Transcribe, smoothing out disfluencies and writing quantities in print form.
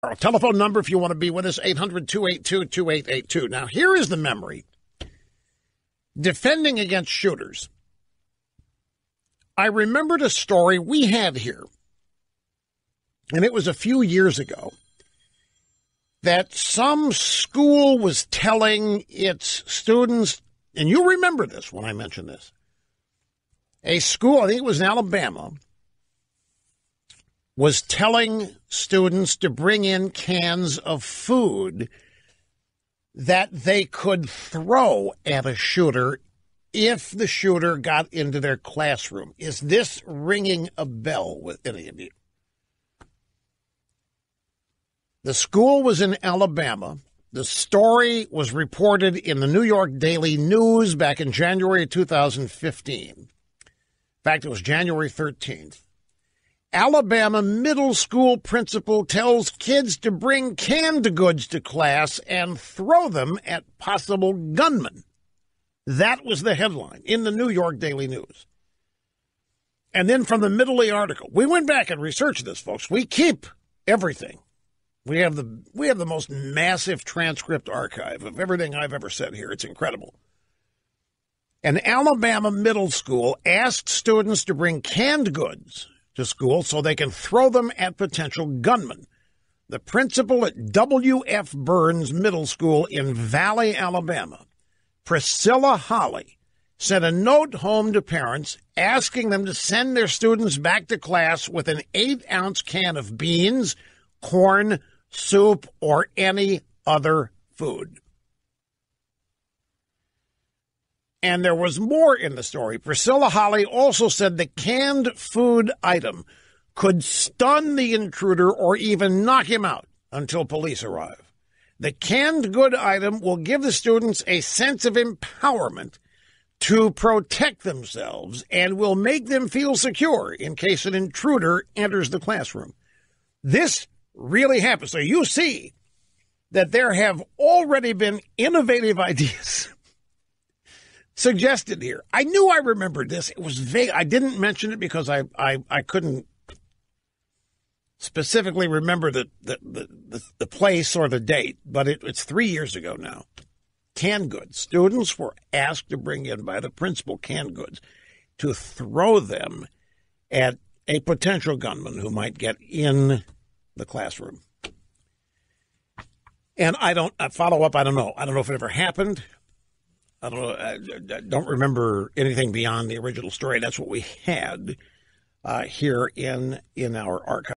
Our telephone number, if you want to be with us, 800-282-2882. Now, here is the memory. Defending against shooters. I remembered a story we had here, and it was a few years ago, that some school was telling its students, and you remember this when I mentioned this, a school, I think it was in Alabama, was telling students to bring in cans of food that they could throw at a shooter if the shooter got into their classroom. Is this ringing a bell with any of you? The school was in Alabama. The story was reported in the New York Daily News back in January 2015. In fact, it was January 13th. Alabama middle school principal tells kids to bring canned goods to class and throw them at possible gunmen. That was the headline in the New York Daily News. And then from the middle of the article, we went back and researched this, folks. We keep everything. We have the most massive transcript archive of everything I've ever said here. It's incredible. An Alabama middle school asked students to bring canned goods to school so they can throw them at potential gunmen. The principal at W.F. Burns Middle School in Valley, Alabama, Priscilla Holly, sent a note home to parents asking them to send their students back to class with an 8-ounce can of beans, corn, soup, or any other food. And there was more in the story. Priscilla Holly also said the canned food item could stun the intruder or even knock him out until police arrive. The canned good item will give the students a sense of empowerment to protect themselves and will make them feel secure in case an intruder enters the classroom. This really happens. So you see that there have already been innovative ideas suggested here. I knew I remembered this. It was vague. I didn't mention it because I couldn't specifically remember the place or the date, but it's 3 years ago now. Canned goods. Students were asked to bring in by the principal canned goods to throw them at a potential gunman who might get in the classroom. And I don't follow up. I don't know. I don't know if it ever happened. I don't know. I don't remember anything beyond the original story. That's what we had here in our archive.